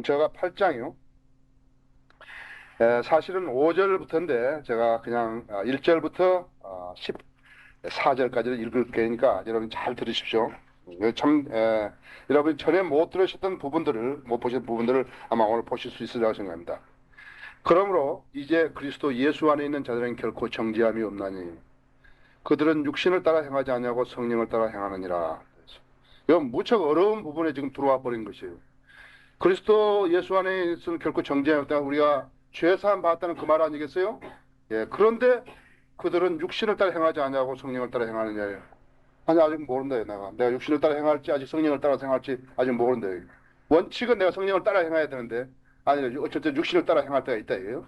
제가 8장이요. 사실은 5절부터인데 제가 그냥 1절부터 14절까지를 읽을 테니까 여러분 잘 들으십시오. 참 여러분이 전에 못 들으셨던 부분들을 못 보셨던 부분들을 아마 오늘 보실 수 있으리라고 생각합니다. 그러므로 이제 그리스도 예수 안에 있는 자들은 결코 정죄함이 없나니 그들은 육신을 따라 행하지 아니하고 성령을 따라 행하느니라. 이건 무척 어려운 부분에 지금 들어와 버린 것이에요. 그리스도 예수 안에 있으면 결코 정죄함이 없다. 우리가 죄 사함 받았다는 그 말 아니겠어요? 예. 그런데 그들은 육신을 따라 행하지 아니하고 성령을 따라 행하느냐예요. 아니 아직 모른다 내가 육신을 따라 행할지 아직 성령을 따라 행할지 아직 모른다. 원칙은 내가 성령을 따라 행해야 되는데 아니 어쨌든 육신을 따라 행할 때가 있다 이거예요.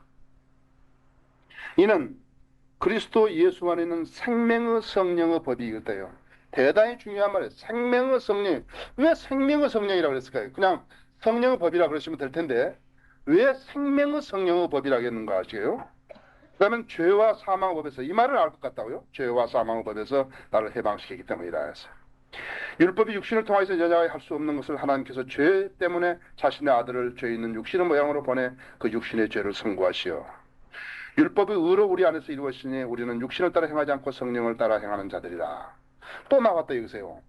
이는 그리스도 예수 안에 있는 생명의 성령의 법이 있다요. 대단히 중요한 말이에요. 생명의 성령. 왜 생명의 성령이라고 그랬을까요? 그냥 성령의 법이라고 그러시면 될 텐데 왜 생명의 성령의 법이라고 했는가 아시게요? 그러면 죄와 사망의 법에서 이 말을 알 것 같다고요? 죄와 사망의 법에서 나를 해방시키기 때문이라 했어요. 율법이 육신을 통해서 여자가 할 수 없는 것을 하나님께서 죄 때문에 자신의 아들을 죄 있는 육신의 모양으로 보내 그 육신의 죄를 선고하시어 율법의 의로 우리 안에서 이루어지니 우리는 육신을 따라 행하지 않고 성령을 따라 행하는 자들이라. 또 나왔다 이거세요.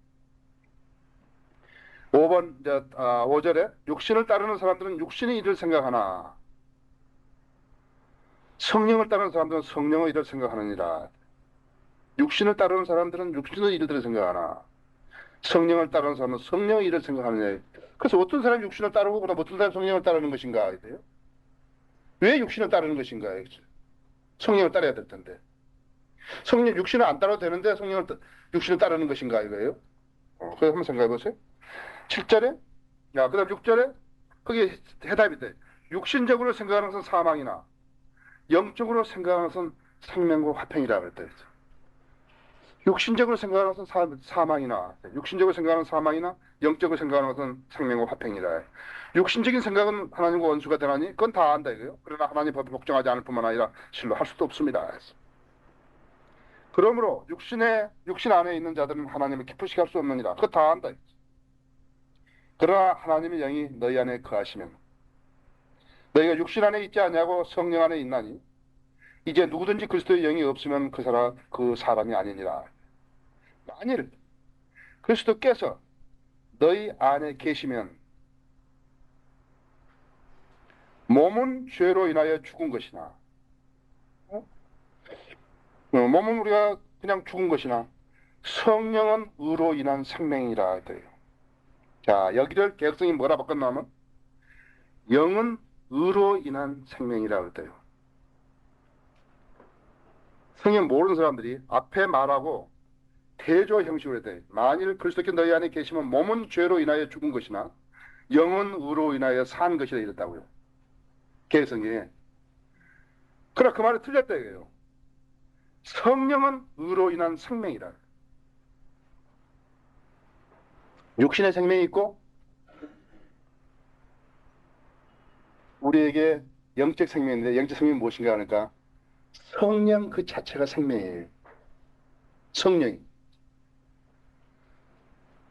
5번 5절에 육신을 따르는 사람들은 육신의 일을 생각하나 성령을 따르는 사람들은 성령의 일을 생각하느니라. 육신을 따르는 사람들은 육신의 일들을 생각하나 성령을 따르는 사람은 성령의 일을 생각하느냐. 그래서 어떤 사람이 육신을 따르고 그다음 어떤 사람이 성령을 따르는 것인가 이래요. 왜 육신을 따르는 것인가? 성령을 따라야 될 텐데. 성령 육신을 안 따라도 되는데 육신을 따르는 것인가 이거예요. 그래서 한번 생각해 보세요. 7절에 그다음 6절에 그게 해답이 돼. 육신적으로 생각하는 것은 사망이나 영적으로 생각하는 것은 생명과 화평이라 그랬다. 육신적으로 생각하는 것은 사망이나 육신적으로 생각하는 사망이나 영적으로 생각하는 것은 생명과 화평이라. 육신적인 생각은 하나님과 원수가 되나니 그건 다 안다 이거예요. 그러나 하나님 법을 복종하지 않을 뿐만 아니라 실로 할 수도 없습니다. 그러므로 육신 안에 있는 자들은 하나님을 기쁘시게 할 수 없느니라. 그거 다 안다. 그러나 하나님의 영이 너희 안에 거하시면 너희가 육신 안에 있지 않냐고 성령 안에 있나니 이제 누구든지 그리스도의 영이 없으면 그 사람이 아니니라. 만일 그리스도께서 너희 안에 계시면 몸은 죄로 인하여 죽은 것이나 몸은 우리가 그냥 죽은 것이나 성령은 의로 인한 생명이라 했대요. 자, 여기를 개혁성이 뭐라 바꿨냐면 영은 의로 인한 생명이라 그랬대요. 성경 모르는 사람들이 앞에 말하고 대조 형식으로 했대요. 만일 그리스도께 너희 안에 계시면 몸은 죄로 인하여 죽은 것이나 영은 의로 인하여 산 것이라 이랬다고요. 개혁성경에. 그러나 그 말이 틀렸다 이거예요. 성령은 의로 인한 생명이라. 육신의 생명이 있고 우리에게 영적 생명인데 영적 생명이 무엇인가 하니까 성령 그 자체가 생명이에요. 성령이.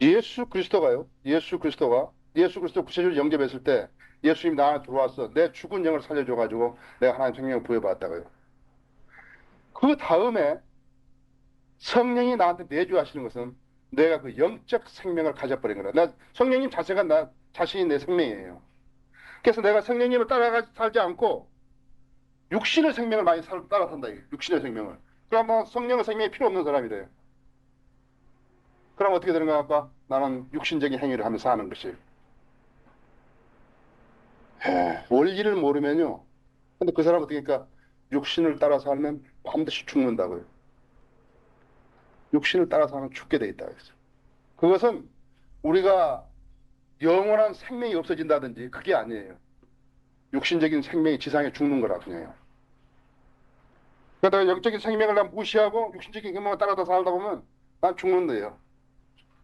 예수 그리스도 구세주를 영접했을 때 예수님이 나 안에 들어와서 내 죽은 영을 살려줘가지고 내가 하나님 생명을 부여받았다고요. 그 다음에 성령이 나한테 내주하시는 것은 내가 그 영적 생명을 가져버린 거라. 성령님 자체가 나 자신이 내 생명이에요. 그래서 내가 성령님을 따라가 살지 않고 육신의 생명을 많이 따라 산다. 육신의 생명을. 그러면 성령의 생명이 필요 없는 사람이 돼요. 그럼 어떻게 되는 가 아까 나는 육신적인 행위를 하면서 사는 것이에요. 원리를 모르면요. 근데 그 사람 어떻게 니까 육신을 따라 살면 반드시 죽는다고요. 육신을 따라 사면 죽게 돼 있다. 그것은 우리가 영원한 생명이 없어진다든지 그게 아니에요. 육신적인 생명이 지상에 죽는 거라 그냥요. 그러다가 영적인 생명을 난 무시하고 육신적인 생명을 따라다 살다 보면 난 죽는데요.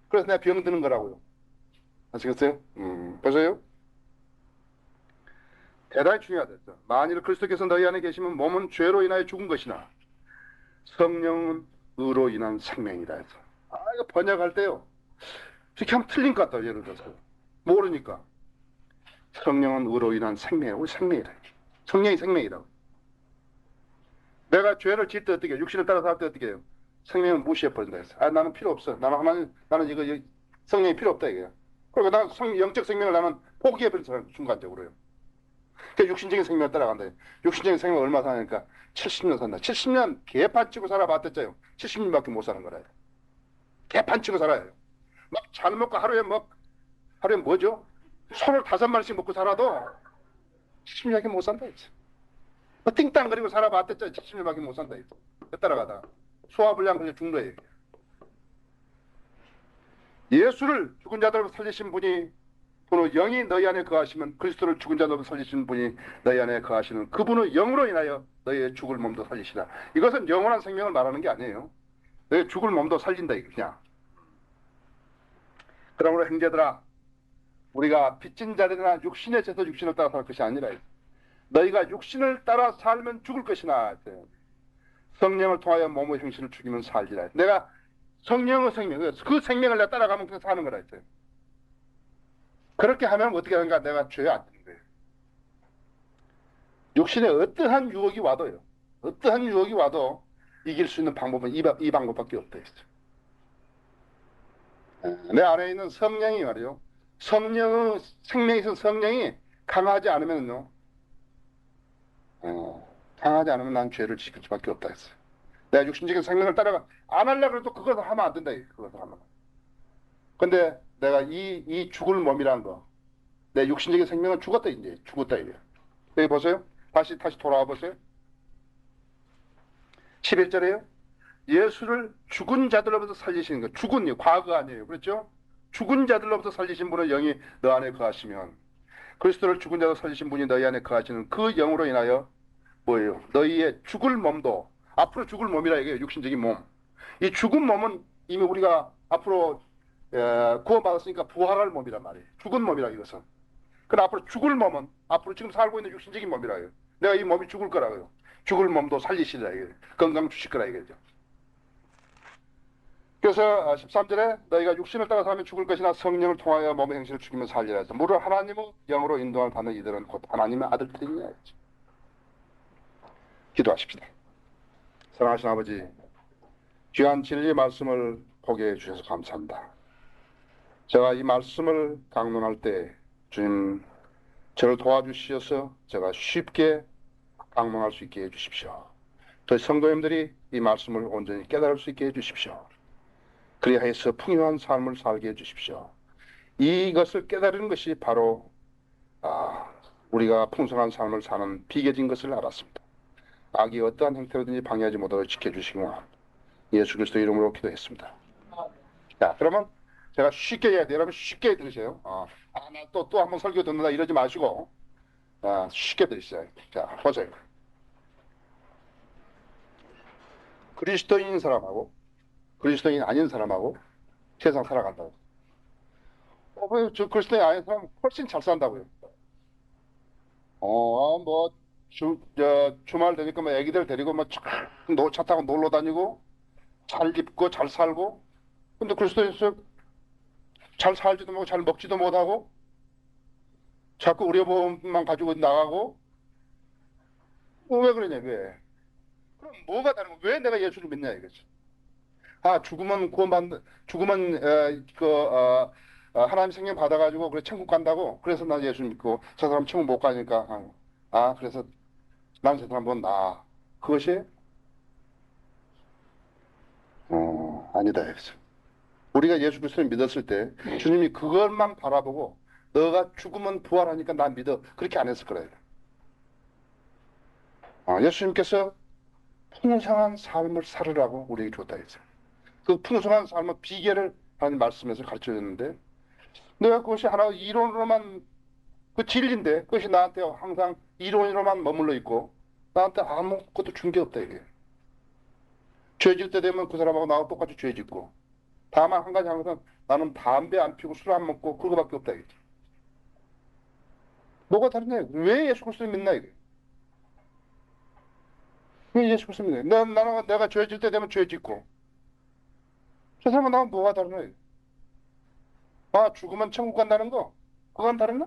그래서 내가 병드는 거라고요. 아시겠어요? 보세요. 대단히 중요하다. 만일 그리스도께서 너희 안에 계시면 몸은 죄로 인하여 죽은 것이나 성령은 의로 인한 생명이다 해서. 이거 번역할 때요. 이렇게 하면 틀린 것 같다. 예를 들어서. 모르니까. 성령은 의로 인한 생명이에요. 우리 생명이라. 성령이 생명이라고. 내가 죄를 지을 때 어떻게 해요? 육신을 따라서 할 때 어떻게 해요? 성령을 무시해버린다 했어. 아, 나는 필요 없어. 나는 이거 성령이 필요 없다 이거야. 그리고 나는 영적 생명을 나는 포기해버린 순간적으로요. 그 육신적인 생명을 따라간다. 육신적인 생명을 얼마 사니까 70년 산다. 70년 개판 치고 살아봤댔죠. 70년밖에 못 사는 거라. 개판 치고 살아요. 막 잘 먹고 하루에 뭐죠? 소를 5마리씩 먹고 살아도 70년밖에 못 산다 했지. 뭐 띵땅거리고 살아봤댔죠. 70년밖에 못 산다 했지. 따라가다가 소화불량 걸려 죽는 거예요. 예수를 죽은 자들로 살리신 분이 또 영이 너희 안에 거하시면 그리스도를 죽은 자들로 살리신 분이 너희 안에 거하시는 그분의 영으로 인하여 너희의 죽을 몸도 살리시라. 이것은 영원한 생명을 말하는 게 아니에요. 너희 죽을 몸도 살린다 이거 그냥. 그러므로 형제들아 우리가 빚진 자들이나 육신에 져서 육신을 따라 살 것이 아니라 너희가 육신을 따라 살면 죽을 것이나 성령을 통하여 몸의 형신을 죽이면 살리라. 내가 성령의 생명, 그 생명을 내가 따라가면 그냥 사는 거라 했어요. 그렇게 하면 어떻게 하는가? 내가 죄에 안 되는 거예요. 육신에 어떠한 유혹이 와도요. 어떠한 유혹이 와도 이길 수 있는 방법은 이 방법밖에 없다 했어요. 내 안에 있는 성령이 말이요. 성령의 생명에 있는 성령이 강하지 않으면요. 강하지 않으면 난 죄를 지킬 수밖에 없다 했어요. 내가 육신적인 생명을 따라가 안 하려고 해도 그것을 하면 안 된다. 그것을 하면. 근데 내가 이 죽을 몸이라는 거, 내 육신적인 생명은 죽었다 이제 죽었다 이래. 여기 보세요. 다시 돌아와 보세요. 11절에요. 예수를 죽은 자들로부터 살리시는 거. 죽은 과거 아니에요. 그렇죠? 죽은 자들로부터 살리신 분의 영이 너 안에 거하시면 그리스도를 죽은 자로 살리신 분이 너희 안에 거하시는 그 영으로 인하여 뭐예요? 너희의 죽을 몸도 앞으로 죽을 몸이라 이게 육신적인 몸. 이 죽은 몸은 이미 우리가 앞으로 구원받았으니까 부활할 몸이란 말이에요. 죽은 몸이라 이것은. 그러나 앞으로 죽을 몸은 앞으로 지금 살고 있는 육신적인 몸이라요. 내가 이 몸이 죽을 거라고요. 죽을 몸도 살리시라 이게 건강 주실 거라 이거죠. 그래서 13절에 너희가 육신을 따라 살면 죽을 것이나 성령을 통하여 몸의 행실을 죽이면 살리라 해서 무릇 하나님의 영으로 인도함을 받는 이들은 곧 하나님의 아들들이냐 했죠. 기도하십시다. 사랑하신 아버지, 귀한 진리의 말씀을 보게 해주셔서 감사합니다. 제가 이 말씀을 강론할 때 주님 저를 도와주셔서 제가 쉽게 강론할 수 있게 해주십시오. 저희 성도님들이 이 말씀을 온전히 깨달을 수 있게 해주십시오. 그리하여서 풍요한 삶을 살게 해주십시오. 이것을 깨달은 것이 바로 우리가 풍성한 삶을 사는 비결인 것을 알았습니다. 악이 어떠한 형태로든지 방해하지 못하도록 지켜주시고 예수 그리스도 이름으로 기도했습니다. 자, 그러면 제가 쉽게 해야 돼요. 여러분 쉽게 들으세요. 나 또 한 번 설교 듣는다 이러지 마시고 쉽게 들으세요. 자, 보세요. 그리스도인인 사람하고 그리스도인 아닌 사람하고 세상 살아간다고. 왜 저 그리스도인 아닌 사람은 훨씬 잘 산다고요. 뭐 주말 되니까 뭐 애기들 데리고 차 타고 놀러 다니고 잘 입고 잘 살고. 근데 그리스도인에서 잘 살지도 못하고 잘 먹지도 못하고 자꾸 의료보험만 가지고 나가고. 왜 그러냐 왜? 그럼 뭐가 다른 거? 왜 내가 예수를 믿냐 이거지. 죽으면 죽으면 하나님 생명 받아가지고 그래 천국 간다고. 그래서 난 예수 믿고 저 사람 천국 못 가니까 그래서 난 저 사람 나 그것이 아니다 이거죠. 우리가 예수 그리스도를 믿었을 때 주님이 그것만 바라보고 너가 죽으면 부활하니까 난 믿어 그렇게 안 했을 거예요. 예수님께서 풍성한 삶을 살으라고 우리에게 줬다 했어요. 그 풍성한 삶의 비결을 하나님 말씀에서 가르쳐줬는데 내가 그것이 하나 이론으로만 그 진리인데 그것이 나한테 항상 이론으로만 머물러 있고 나한테 아무것도 준 게 없다 이게. 죄 질 때 되면 그 사람하고 나하고 똑같이 죄 짓고 다만 한 가지 항상 나는 담배 안 피우고 술 안 먹고 그거밖에 없다 이게. 뭐가 다르냐? 왜 예수 그리스도를 믿나 이게? 왜 예수 그리스도를 믿나? 내가 죄 질 때 되면 죄 짓고 저 사람은 나하고 뭐가 다르냐? 죽으면 천국 간다는 거? 그건 다르나?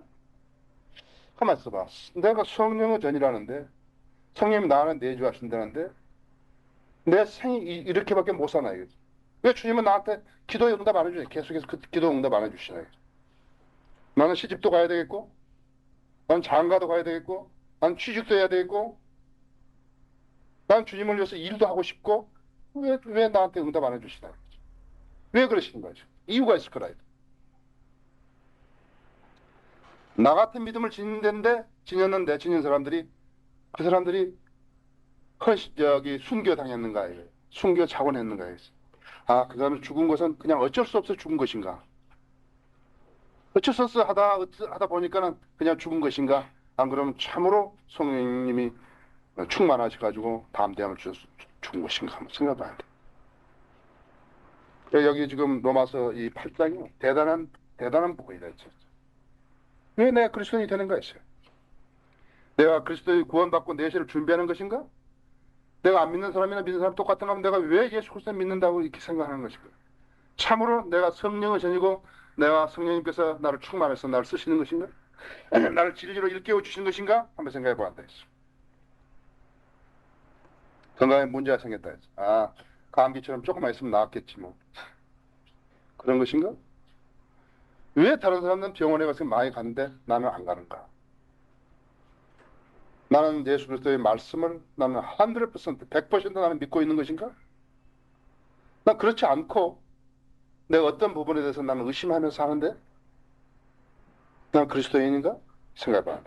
가만 있어봐. 내가 성령의 전이라는데, 성령님이 나를 내주하신다는데, 내 생이 이렇게밖에 못 사나, 이거지. 왜 주님은 나한테 기도에 응답 안 해주냐? 계속해서 그 기도 응답 안 해주시나, 이거지. 나는 시집도 가야 되겠고, 난 장가도 가야 되겠고, 난 취직도 해야 되겠고, 난 주님을 위해서 일도 하고 싶고, 왜 나한테 응답 안 해주시나, 이거지. 왜 그러시는 거죠? 이유가 있을 거라, 이거지. 나 같은 믿음을 지닌 사람들이, 그 사람들이 순교 당했는가, 이거예요. 순교 자원했는가, 이거예요. 아, 그 사람이 죽은 것은 그냥 어쩔 수 없어 죽은 것인가? 어쩔 수 없어 하다 보니까는 그냥 죽은 것인가? 안 그러면 참으로 성령님이 충만하셔가지고 담대함을 주셔서 죽은 것인가? 한번 생각해봐야 돼. 여기 지금 로마서 이 8장이 대단한 부분이다. 왜 내가 그리스도인이 되는가 했어요. 내가 그리스도의 구원받고 내세를 준비하는 것인가? 내가 안 믿는 사람이나 믿는 사람 똑같은가 하면 내가 왜 예수 그리스도를 믿는다고 이렇게 생각하는 것인가? 참으로 내가 성령의 전이고 내가 성령님께서 나를 충만해서 나를 쓰시는 것인가? 나를 진리로 일깨워 주시는 것인가? 한번 생각해 보았다 했어. 건강에 문제가 생겼다 했어. 아, 감기처럼 조금만 있으면 나았겠지 뭐. 그런 것인가? 왜 다른 사람들은 병원에 가서 많이 가는데 나는 안 가는가? 나는 예수 그리스도의 말씀을 나는 100% 나는 믿고 있는 것인가? 난 그렇지 않고 내가 어떤 부분에 대해서 나는 의심하면서 사는데 난 그리스도인인가? 생각해봐.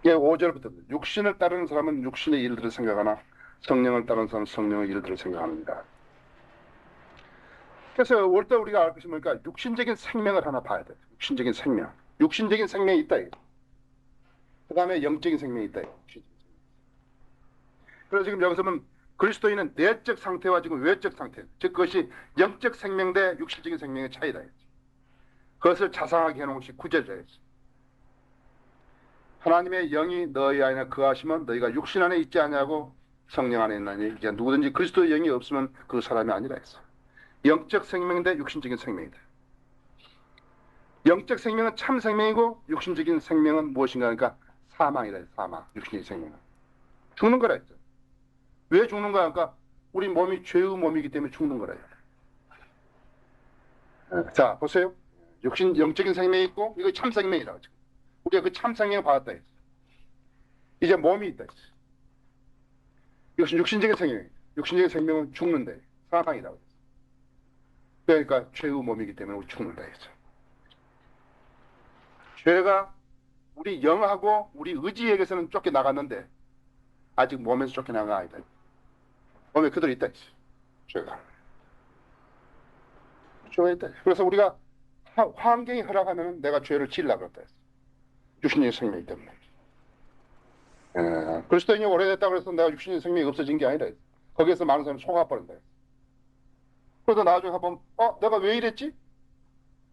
예, 5절부터 육신을 따르는 사람은 육신의 일들을 생각하나 성령을 따르는 사람은 성령의 일들을 생각합니다. 그래서 올 때 우리가 알 것이 뭡니까? 육신적인 생명을 하나 봐야 돼. 육신적인 생명. 육신적인 생명이 있다. 그 다음에 영적인 생명이 있다. 그래서 지금 여기서 보면 그리스도인은 내적 상태와 지금 외적 상태, 즉 그것이 영적 생명 대 육신적인 생명의 차이다. 그것을 자상하게 해놓은 것이 9절이다. 하나님의 영이 너희 안에 거하시면 너희가 육신 안에 있지 않냐고 성령 안에 있나니 이제 누구든지 그리스도의 영이 없으면 그 사람이 아니라 했어. 영적 생명 대 육신적인 생명이다. 영적 생명은 참 생명이고 육신적인 생명은 무엇인가 하니까 사망이다. 사망. 육신의 생명은 죽는 거라 했죠. 왜 죽는 거야? 그러니까 우리 몸이 죄의 몸이기 때문에 죽는 거라. 자, 보세요. 영적인 생명이 있고 이거 참 생명이라고. 우리가 그 참 생명을 받았다 했어. 이제 몸이 있다 했어. 이것은 육신적인 생명이에요. 육신적인 생명은 죽는데 사망이라고 했어. 그러니까 죄의 몸이기 때문에 우리 죽는다 했어. 죄가 우리 영하고 우리 의지에게서는 쫓겨나갔는데 아직 몸에서 쫓겨나간 건 아니다. 몸에 그대로 있다 했어. 죄가. 죄가 있다. 그래서 우리가 환경이 허락하면 내가 죄를 지으려고 그랬다 했어. 육신의 생명이기 때문에. 그리스도인이 오래됐다고 해서 내가 육신의 생명이 없어진 게 아니라 거기에서 많은 사람이 속아버린다. 그래서 나중에 한번 내가 왜 이랬지?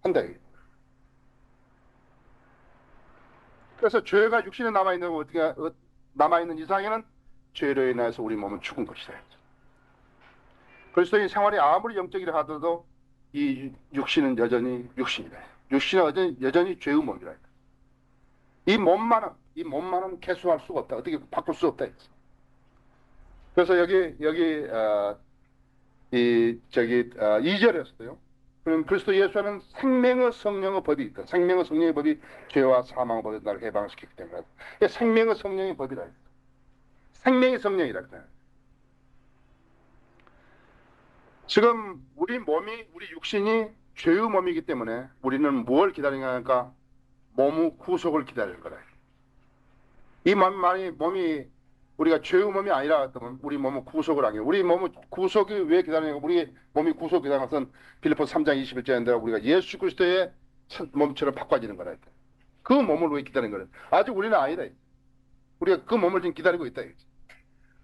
한다. 그래서 죄가 육신에 남아있는 이상에는 죄로 인해서 우리 몸은 죽은 것이다. 그리스도인 생활이 아무리 영적이라 하더라도 이 육신은 여전히 육신이다. 육신은 여전히 죄의 몸이다. 이 몸만은 개수할 수가 없다. 어떻게 바꿀 수 없다. 그래서 여기 2절에서도요. 그럼 그리스도 예수 안에는 생명의 성령의 법이 있다. 생명의 성령의 법이 죄와 사망의 법에서 나를 해방시키기 때문에 생명의 성령의 법이다. 생명의 성령이라 그래. 지금 우리 육신이 죄의 몸이기 때문에 우리는 뭘 기다리냐 하니까 몸의 구속을 기다릴 거라. 이 몸이 우리가 죄의 몸이 아니라 했다면 우리 몸의 구속을 하게. 우리 몸의 구속이 왜 기다리냐면 우리 몸이 구속 기다리는 것은 빌립보서 3장 21절인데 우리가 예수 그리스도의 몸처럼 바꿔지는 거라. 그 몸을 왜 기다리는 거라. 아직 우리는 아니다. 우리가 그 몸을 지금 기다리고 있다.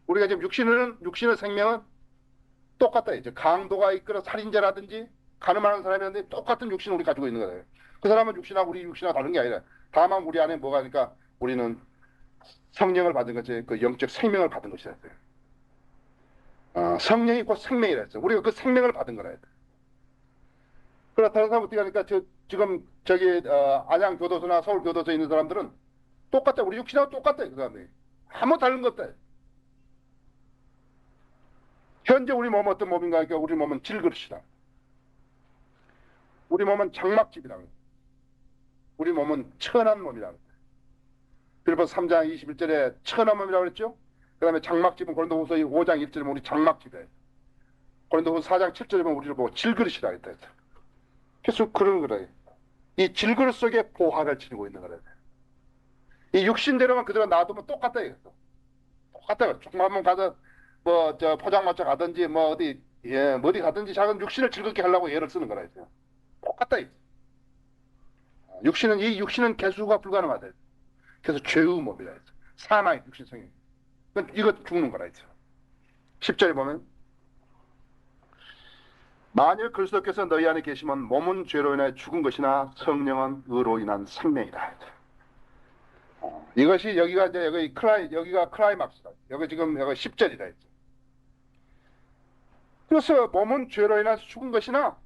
우리가 지금 육신의 생명은 똑같다. 강도가 이끌어 살인자라든지 가늠하는 사람이라든지 똑같은 육신을 우리 가지고 있는 거예요. 그 사람은 육신하고 우리 육신하고 다른 게 아니라 다만 우리 안에 뭐가 있으니까 우리는 성령을 받은 것이 그 영적 생명을 받은 것이다. 성령이 곧 생명이라 했어. 우리가 그 생명을 받은 거라 했다. 그러나 다른 사람 어떻게 하니까 지금 저기 안양 교도소나 서울 교도소에 있는 사람들은 똑같아. 우리 육신하고 똑같아. 그 사람들이 아무 다른 것 없다. 현재 우리 몸은 어떤 몸인가 하니까 우리 몸은 질그릇이다. 우리 몸은 장막집이다. 우리 몸은 천한 몸이다. 빌립보서 3장 21절에 천한 몸이라고 그랬죠. 그 다음에 장막집은 고린도후서 5장 1절에 우리 장막집이에요. 고린도후서 4장 7절에 보면 우리를 보고 질그릇이라 했다. 계속 그런 거래. 이 질그릇 속에 보화를 지니고 있는 거래. 이 육신대로만 그대로 놔두면 똑같다 이거. 똑같다. 조금만 가서 뭐 저 포장마차 가든지 뭐 어디 어디 가든지 작은 육신을 즐겁게 하려고 예를 쓰는 거라 이거. 똑같다 이거. 이 육신은 개수가 불가능하다. 그래서 죄의 몸이라 했어. 사나이 육신 성형. 이거 죽는 거라 했어. 10절에 보면 만일 그리스도께서 너희 안에 계시면 몸은 죄로 인하여 죽은 것이나 성령은 의로 인한 생명이다. 이것이 여기가 이제 여기가 클라이막스다. 여기 지금 여기 10절이다 했죠. 그래서 몸은 죄로 인해서 죽은 것이나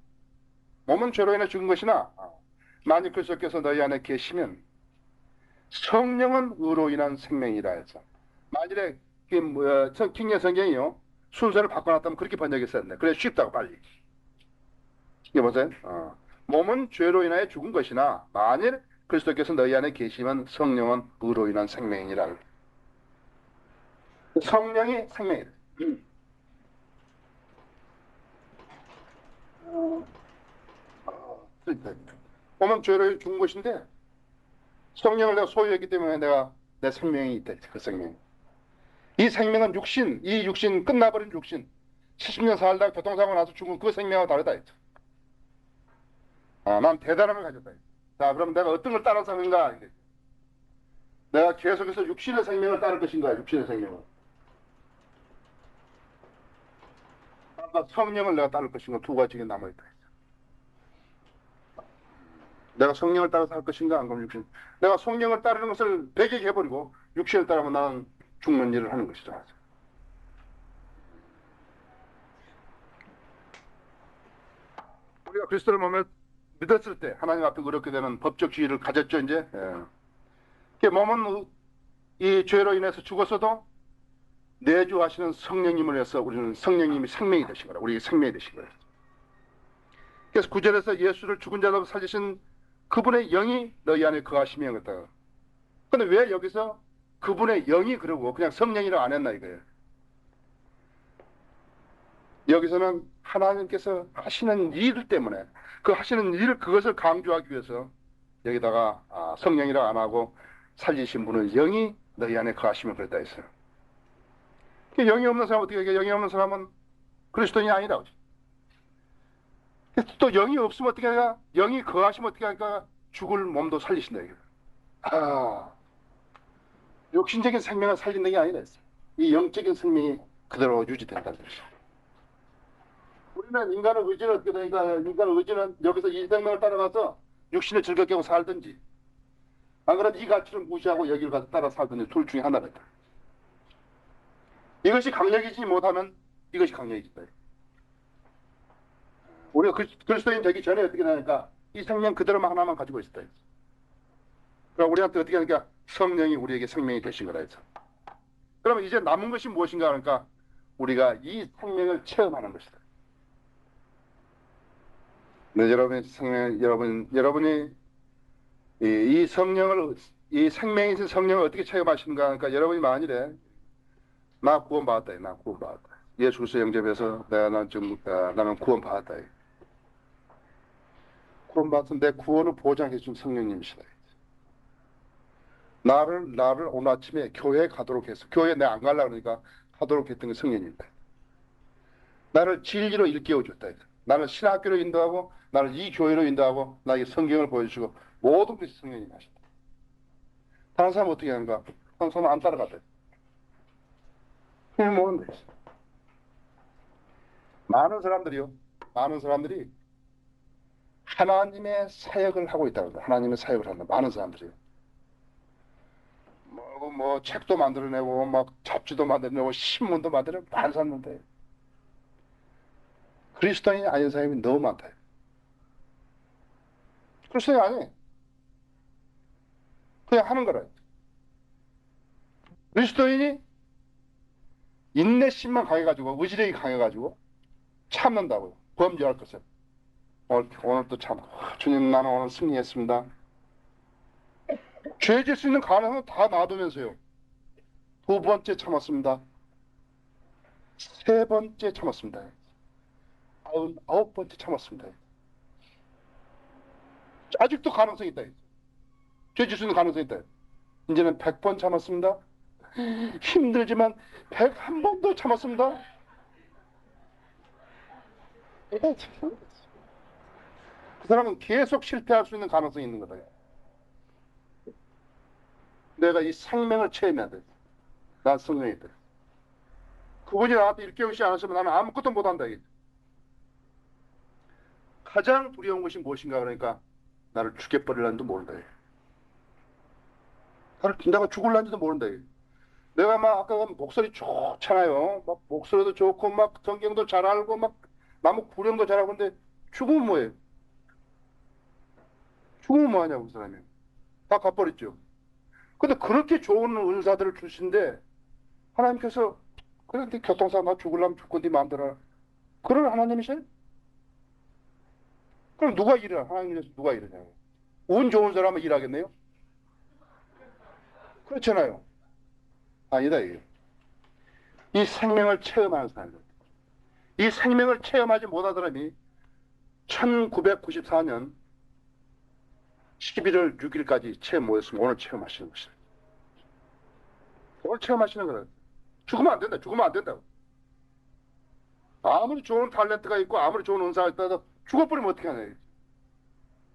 만일 그리스도께서 너희 안에 계시면 성령은 의로 인한 생명이라 해서 만일에 킹의 성경이요 순서를 바꿔놨다면 그렇게 번역했었네. 그래 쉽다고 빨리. 이게 보세요. 몸은 죄로 인하여 죽은 것이나 만일 그리스도께서 너희 안에 계시면 성령은 의로 인한 생명이라. 성령이 생명이다. 몸은 죄로 죽은 것인데 성령을 내가 소유했기 때문에 내가 내 생명이 있다. 그 생명. 이 생명은 이 육신 끝나버린 육신 70년 살다가 교통사고 나서 죽은 그 생명하고 다르다 했죠. 난 대단함을 가졌다. 자, 그럼 내가 어떤 걸 따라 사는가? 내가 계속해서 육신의 생명을 따를 것인가? 육신의 생명을. 성령을 내가 따를 것인가? 두 가지가 남아있다. 내가 성령을 따라서 할 것인가? 안 그러면 육신. 내가 성령을 따르는 것을 배격해 해버리고 육신을 따르면 나는 죽는 일을 하는 것이다. 우리가 그리스도를 몸에 믿었을 때 하나님 앞에 의롭게 되는 법적 지위를 가졌죠, 이제. 몸은 이 죄로 인해서 죽었어도 내주하시는 성령님을 해서 우리는 성령님이 생명이 되신 거라. 우리에게 생명이 되신 거예요. 그래서 9절에서 예수를 죽은 자로 살리신 그분의 영이 너희 안에 거하시며 그랬다. 근데 왜 여기서 그분의 영이 그러고 그냥 성령이라고 안 했나 이거예요. 여기서는 하나님께서 하시는 일 때문에 그 하시는 일 그것을 강조하기 위해서 여기다가 성령이라고 안 하고 살리신 분은 영이 너희 안에 거하시며 그랬다 했어요. 영이 없는 사람 어떻게 해? 영이 없는 사람은 그리스도인이 아니라고. 또 영이 없으면 어떻게 할까? 영이 거하시면 어떻게 할까? 죽을 몸도 살리신다 이거. 육신적인 생명을 살린다는 게 아니라 이 영적인 생명이 그대로 유지된다는 것이죠. 우리는 인간의 의지는 어떻게 되니까 인간의 의지는 여기서 이 생명을 따라가서 육신을 즐겁게 하고 살든지 안 그러면 이 가치를 무시하고 여기를 가서 따라 살든지 둘 중에 하나다. 이것이 강력이지 못하면 이것이 강력이다. 우리가 그리스도인 되기 전에 어떻게 되니까 이 생명 그대로만 하나만 가지고 있었다. 그럼 우리한테 어떻게 하니까 성령이 우리에게 생명이 되신 거라 해서. 그러면 이제 남은 것이 무엇인가 하니까 우리가 이 생명을 체험하는 것이다. 네, 여러분이 이 성령을 이 생명이신 성령을 어떻게 체험하시는가 하니까 여러분이 만일에 나 구원받았다. 나 구원받았다. 예수 그리스도 영접해서 나는 구원받았다. 구원받은 내 구원을 보장해 준 성령님이시다. 나를 오늘 아침에 교회에 가도록 해서 교회에 내가 안 가려고 그러니까 가도록 했던 게 성령님이다. 나를 진리로 일깨워 줬다. 나를 신학교로 인도하고 나를 이 교회로 인도하고 나에게 성경을 보여주시고 모든 것이 성령님이 하셨다. 다른 사람은 어떻게 하는가? 다른 사람은 안 따라갔다. 그냥 모르는 거지. 많은 사람들이 하나님의 사역을 하고 있다고 합니다. 하나님의 사역을 한다. 많은 사람들이요. 뭐 책도 만들어내고 막 잡지도 만들어내고 신문도 만들어내고 많은 사람인데 그리스도인이 아닌 사람이 너무 많다. 그리스도인이 아니에요. 그냥 하는 거라. 그리스도인이 인내심만 강해가지고, 의지력이 강해가지고, 참는다고요. 범죄할 것을. 오늘 또 참, 주님, 나는 오늘 승리했습니다. 죄 질 수 있는 가능성은 다 놔두면서요. 두 번째 참았습니다. 세 번째 참았습니다. 99번째 참았습니다. 아직도 가능성이 있다. 죄 질 수 있는 가능성이 있다. 이제는 100번 참았습니다. 힘들지만 101번도 참았습니다. 그 사람은 계속 실패할 수 있는 가능성이 있는 거다. 내가 이 생명을 체험해야 돼. 난 성령이 돼. 그분이 나한테 일깨우시지 않으시면 나는 아무것도 못한다. 가장 두려운 것이 무엇인가 그러니까 나를 죽여버리려는지도 모른다. 내가 죽을란지도 모른다. 내가 막 아까 목소리 좋잖아요. 막 목소리도 좋고 막 성경도 잘 알고 막 나무 구령도 잘하고 근데 죽으면 뭐예요? 죽으면 뭐하냐고 그 사람이. 다 갚버렸죠. 근데 그렇게 좋은 은사들을 주신데 하나님께서 그래 네 교통사고 나 죽을라면 죽고 네 마음대로 그런 하나님이세요? 그럼 누가 일을 하나님께서 누가 일하냐고. 운 좋은 사람은 일하겠네요? 그렇잖아요. 아니다 이게. 이 생명을 체험하는 사람들. 이 생명을 체험하지 못한 사람이 1994년 11월 6일까지 체험 못했으면 오늘 체험하시는 것이다. 오늘 체험하시는 거다. 죽으면 안 된다. 죽으면 안 된다고. 아무리 좋은 탤런트가 있고 아무리 좋은 은사가 있다도 죽어버리면 어떻게 하냐.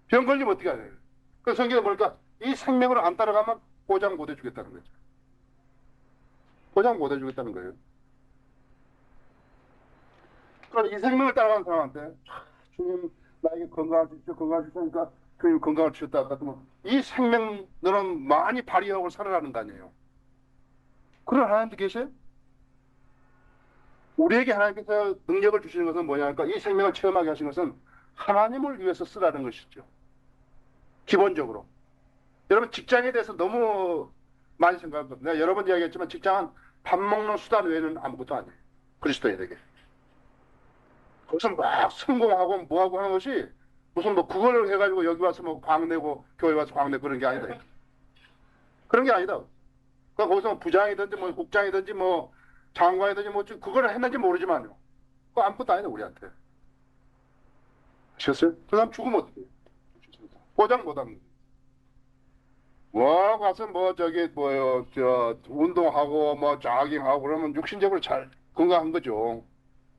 병 걸리면 어떻게 하냐. 그 성경에 보니까 이 생명을 안 따라가면 보장 못 해주겠다는 거죠. 보장 못 해주겠다는 거예요. 그러니까 이 생명을 따라가는 사람한테 주님 나에게 건강을 주십시오. 건강을 주시니까 주님 건강을 주셨다. 같으면 이 생명 너는 많이 발휘하고 살아가는 거 아니에요. 그런 하나님도 계세요? 우리에게 하나님께서 능력을 주시는 것은 뭐냐니까 이 생명을 체험하게 하신 것은 하나님을 위해서 쓰라는 것이죠. 기본적으로. 여러분 직장에 대해서 너무 많이 생각합니다. 내가 여러 번 이야기했지만 직장은 밥 먹는 수단 외에는 아무것도 아니에요. 그리스도인에게. 거기서 막 성공하고 뭐하고 하는 것이 무슨 뭐 그걸 해가지고 여기 와서 뭐 광내고 교회 와서 광내고 그런 게 아니다. 그런 게 아니다. 그러니까 거기서 뭐 부장이든지 뭐 국장이든지 뭐 장관이든지 뭐 그걸 했는지 모르지만요. 그거 아무것도 아니다 우리한테. 아셨어요? 그 사람 죽으면 어떻게 해요? 보장 못하는 거예요. 뭐 가서 뭐 저기 뭐요 저 운동하고 뭐 조깅하고 그러면 육신적으로 잘 건강한 거죠.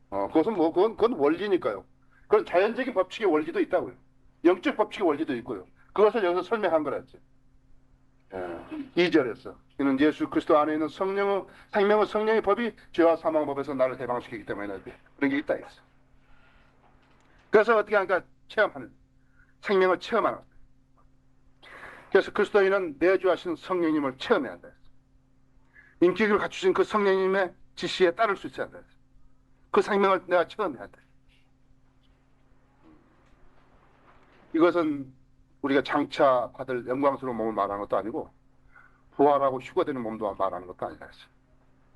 그것은 뭐 그건 원리니까요. 그건 자연적인 법칙의 원리도 있다고요. 영적 법칙의 원리도 있고요. 그것을 여기서 설명한 거랬지. 2절에서 이는 예수 그리스도 안에 있는 성령의 생명의 성령의 법이 죄와 사망 법에서 나를 해방시키기 때문에 그런 게 있다 했어. 그래서 어떻게 하니까 체험하는 생명을 체험하는. 그래서 그리스도인은 내주하신 성령님을 체험해야 한다 했어. 인격을 갖추신 그 성령님의 지시에 따를 수 있어야 한다 했어. 그 생명을 내가 체험해야 한다. 이것은 우리가 장차 받을 영광스러운 몸을 말하는 것도 아니고 부활하고 휴거되는 몸도 말하는 것도 아니다 했어요.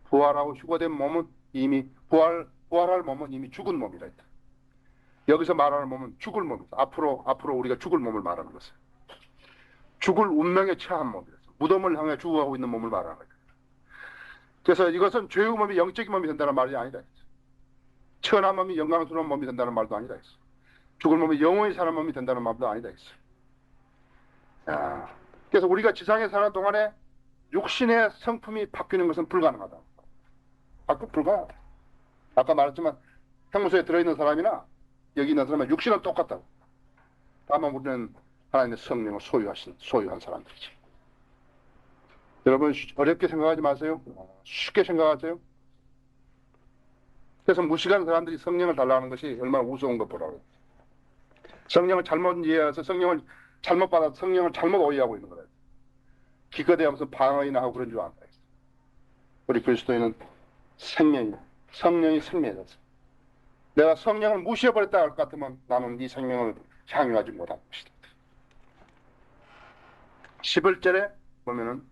부활하고 휴거된 몸은 이미 부활할 몸은 이미 죽은 몸이라 했다. 여기서 말하는 몸은 죽을 몸이다. 앞으로 우리가 죽을 몸을 말하는 것은 죽을 운명에 처한 몸이다. 무덤을 향해 죽어가고 있는 몸을 말하는 거다. 그래서 이것은 죄의 몸이 영적인 몸이 된다는 말이 아니다 했어. 천한 몸이 영광스러운 몸이 된다는 말도 아니다 했어. 죽을 몸이 영원히 사는 몸이 된다는 말도 아니다 했어. 그래서 우리가 지상에 사는 동안에 육신의 성품이 바뀌는 것은 불가능하다. 불가능하다. 아까 말했지만 형무소에 들어있는 사람이나 여기 있는 사람은 육신은 똑같다고. 다만 우리는 하나님의 성령을 소유한 사람들이지. 여러분 어렵게 생각하지 마세요. 쉽게 생각하세요. 그래서 무식한 사람들이 성령을 달라는 것이 얼마나 우스운 것 보라고. 성령을 잘못 이해해서 성령을 잘못 받아서 성령을 잘못 오해하고 있는 거예요. 기껏해야 방언이나 하고 그런 줄 안다. 우리 그리스도인은 성령이 생명이었어. 내가 성령을 무시해버렸다 할 것 같으면 나는 네 생명을 향유하지 못한 것이다. 11절에 보면은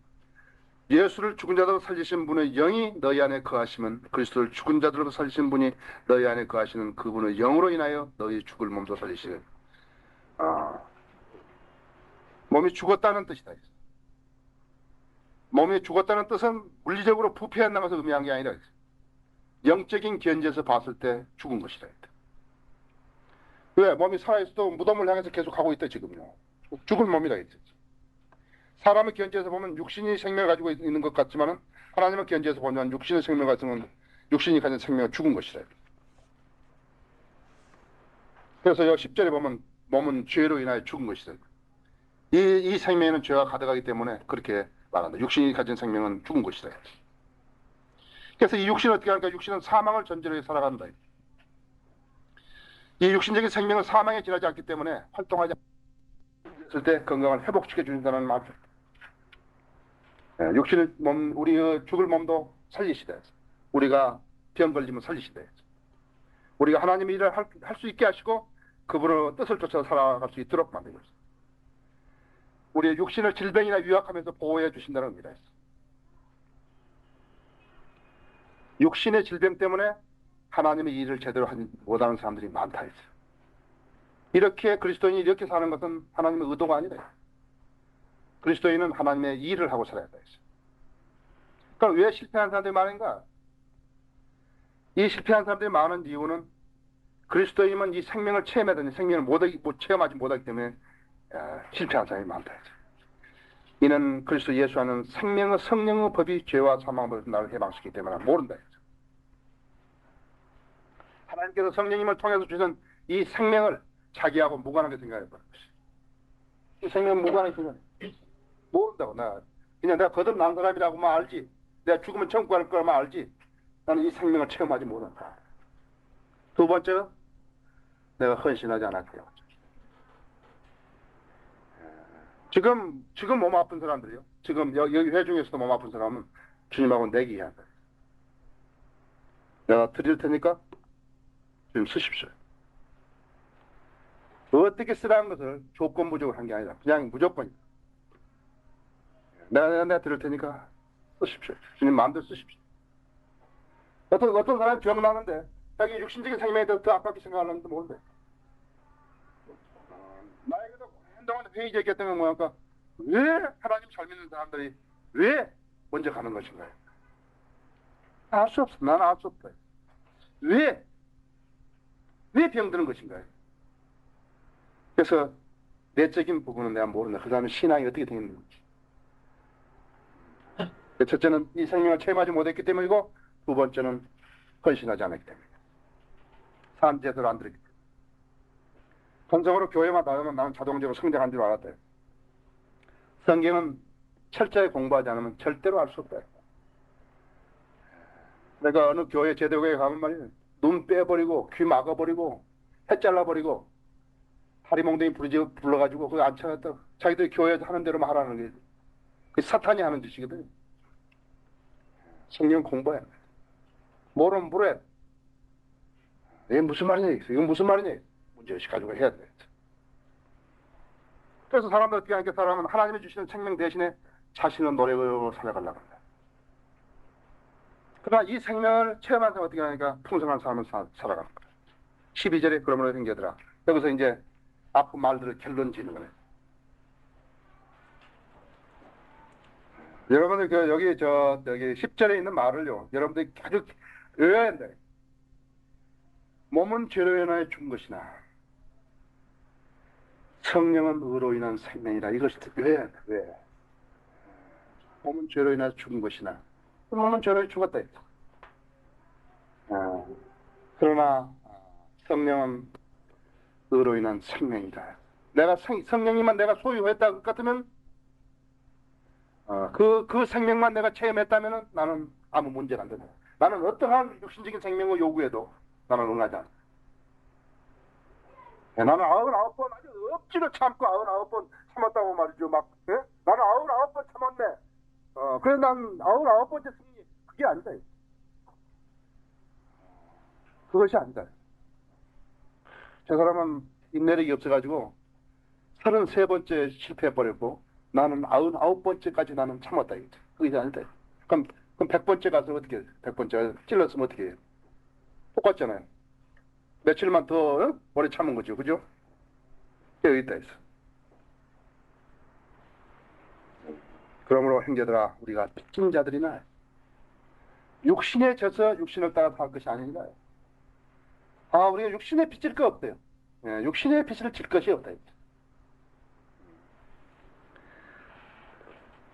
예수를 죽은 자들로 살리신 분의 영이 너희 안에 거하시면 그리스도를 죽은 자들로 살리신 분이 너희 안에 거하시는 그분의 영으로 인하여 너희 죽을 몸도 살리시는 몸이 죽었다는 뜻이다. 몸이 죽었다는 뜻은 물리적으로 부패한 나가서 의미한 게 아니라 영적인 견지에서 봤을 때 죽은 것이다. 왜? 몸이 살아있어도 무덤을 향해서 계속 가고 있다 지금요. 죽은 몸이라 했죠. 사람의 견지에서 보면 육신이 생명을 가지고 있는 것 같지만은 하나님의 견지에서 보면 육신의 생명을 가지면 육신이 가진 생명은 죽은 것이라. 그래서 여기 10절에 보면 몸은 죄로 인하여 죽은 것이다. 이 생명에는 죄가 가득하기 때문에 그렇게 말한다. 육신이 가진 생명은 죽은 것이다. 그래서 이 육신은 어떻게 하니까 육신은 사망을 전제로 살아간다. 이 육신적인 생명은 사망에 지나지 않기 때문에 활동하지 않을 때 건강을 회복시켜 준다는 말이죠. 육신의 몸, 우리 죽을 몸도 살리시다. 우리가 병 걸리면 살리시다. 우리가 하나님의 일을 할 수 있게 하시고 그분의 뜻을 쫓아 살아갈 수 있도록 만들고 있습니다. 우리의 육신을 질병이나 위약하면서 보호해 주신다는 의미다. 육신의 질병 때문에 하나님의 일을 제대로 하지 못하는 사람들이 많다 했어요. 이렇게 그리스도인이 이렇게 사는 것은 하나님의 의도가 아니다. 그리스도인은 하나님의 일을 하고 살아야 된다 했어요. 그럼 왜 실패한 사람들이 많은가? 이 실패한 사람들이 많은 이유는 그리스도인은 이 생명을 체험하더니 생명을 체험하지 못하기 때문에 실패한 사람이 많다 했어요. 이는 그리스도 예수 안에는 생명의 성령의 법이 죄와 사망을 나를 해방시키기 때문에 모른다 했어요. 하나님께서 성령님을 통해서 주신 이 생명을 자기하고 무관하게 생각해버린 것이. 이 생명은 무관하게 생각해. 모른다고. 그냥 내가 거듭난 사람이라고만 알지. 내가 죽으면 천국 갈 거라만 알지. 나는 이 생명을 체험하지 못한다. 두 번째는 내가 헌신하지 않았대요. 지금 몸 아픈 사람들이요. 지금 여기 회중에서도 몸 아픈 사람은 주님하고 내기해야 한다. 내가 드릴 테니까 주님 쓰십시오. 어떻게 쓰라는 것을 조건부적으로 한 게 아니라 그냥 무조건이다. 내가 드릴 테니까 쓰십시오. 주님 마음대로 쓰십시오. 어떤 사람이 병 나는데 자기 육신적인 생명에 대해서 더 아깝게 생각하는데 뭔데? 나에게도 한동안 회의적이었던 건 뭐랄까? 왜 하나님 잘 믿는 사람들이 왜 먼저 가는 것인가요? 알 수 없어. 나는 알 수 없다. 왜 병드는 것인가요? 그래서 내적인 부분은 내가 모른다. 그 다음에 신앙이 어떻게 되는지. 첫째는 이 생명을 체험하지 못했기 때문이고 두 번째는 헌신하지 않았기 때문이다. 삶 제대로 안 들었기 때문에. 전성으로 교회만 다니면 나는 자동적으로 성장한 줄 알았대요. 성경은 철저히 공부하지 않으면 절대로 알 수 없다. 내가 어느 교회 제대교회에 가면 말이야. 눈 빼버리고 귀 막아버리고 해 잘라버리고 다리몽둥이 불러가지고 그거 앉혀놨다. 자기들이 교회 하는 대로만 하라는 게 그게 사탄이 하는 짓이거든. 성경 공부해. 모르면 물어. 이게 무슨 말이냐? 이건 무슨 말이냐? 문제의식 가지고 해야 돼. 그래서 사람들 어떻게 하니까 사람은 하나님이 주시는 생명 대신에 자신의 노력으로 살아가려고 합니다. 그러나 이 생명을 체험한 사람 어떻게 하니까 풍성한 삶을 살아가는 거예요. 12절에 그러므로 생겨더라. 여기서 이제 앞 말들을 결론 짓는 거예요. 여러분들 여기 10절에 있는 말을요. 여러분들이 아주 외워야 한다. 몸은 죄로 인하여 죽은 것이나 성령은 의로 인한 생명이라. 이것을 외워야 한다. 왜? 몸은 죄로 인하여 죽은 것이나 몸은 죄로 죽었다. 그러나 성령은 의로 인한 생명이다. 내가 성령님만 내가 소유했다 것 같으면 그 생명만 내가 체험했다면 나는 아무 문제가 안 된다. 나는 어떠한 육신적인 생명을 요구해도 나는 응하지 않아. 나는 99번 아주 억지로 참고 99번 참았다고 말이죠. 나는 99번 참았네. 그래서 난 99번째 승리. 그게 아니다. 그것이 아니다. 저 사람은 인내력이 없어가지고 33번째 실패해버렸고 나는 99번째까지 나는 참았다 이거죠. 그게 아니다. 그럼 100번째 가서 어떻게 해요? 100번째 가서 찔렀으면 어떻게 해요? 똑같잖아요. 며칠만 더 오래 참은 거죠. 그죠? 여기 있다 했어. 그러므로 형제들아, 우리가 빚진 자들이나 육신에 져서 육신을 따라 살 것이 아닌가. 우리가 육신에 빚질 거 없대요. 예, 육신에 빚을 질 것이 없다.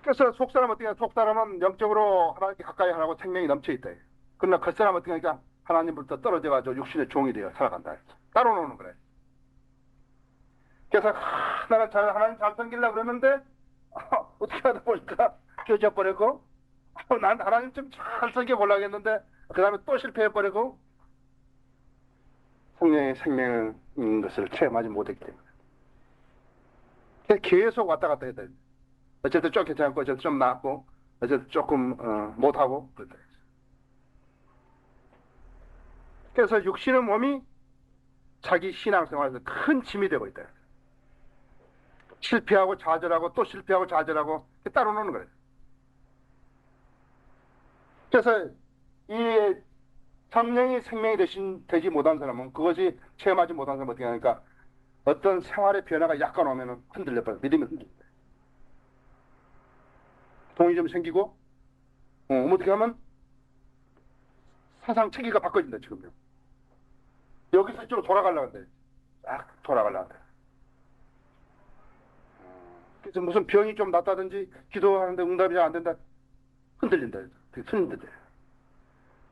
그래서 속사람 어떻게 하냐? 속사람은 영적으로 하나님께 가까이 하라고 생명이 넘쳐 있다. 그러나 겉사람 어떻게 하니까 하나님부터 떨어져가지고 육신의 종이 되어 살아간다. 따로 노는 거래. 그래서 나는 하나님 잘 섬기려고 그러는데 어떻게 하다 보니까 깨져버리고 난 하나님 좀 잘 섬겨보려고 했는데 그 다음에 또 실패해버리고 성령의 생명을 있는 것을 체험하지 못했기 때문에 계속 왔다 갔다 했다. 어쨌든 좀 괜찮고 어쨌든 좀 나았고 어쨌든 조금 못하고 그랬다. 그래서 육신의 몸이 자기 신앙생활에서 큰 짐이 되고 있다. 실패하고 좌절하고 또 실패하고 좌절하고 따로 노는 거예요. 그래서 이 성령이 생명이 되지 못한 사람은 그것이 체험하지 못한 사람은 어떻게 하니까 어떤 생활의 변화가 약간 오면 흔들려버려요. 믿음이 흔들려요. 돈이 좀 생기고 어떻게 하면 사상 체계가 바꿔진다 지금요. 여기서 이쪽으로 돌아가려고 한다. 딱 돌아가려고 한다. 그래서 무슨 병이 좀 낫다든지 기도하는데 응답이 잘 안 된다. 흔들린다. 되게 흔들린다.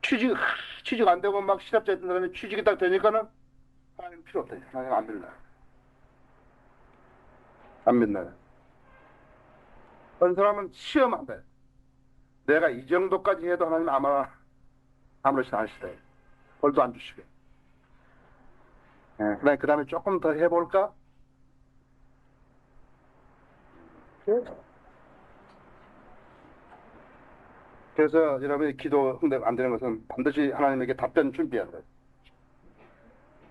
취직 안 되고 막 실업자 했던 사람이 취직이 딱 되니까는 하나님 필요 없다. 하나님 안 믿나. 안 믿나요? 어떤 사람은 시험한다. 내가 이 정도까지 해도 하나님 아무렇지 않으시다. 벌도 안 주시고. 그 다음에 조금 더 해볼까? 그래서 여러분이 기도 응답 안 되는 것은 반드시 하나님에게 답변 준비한다.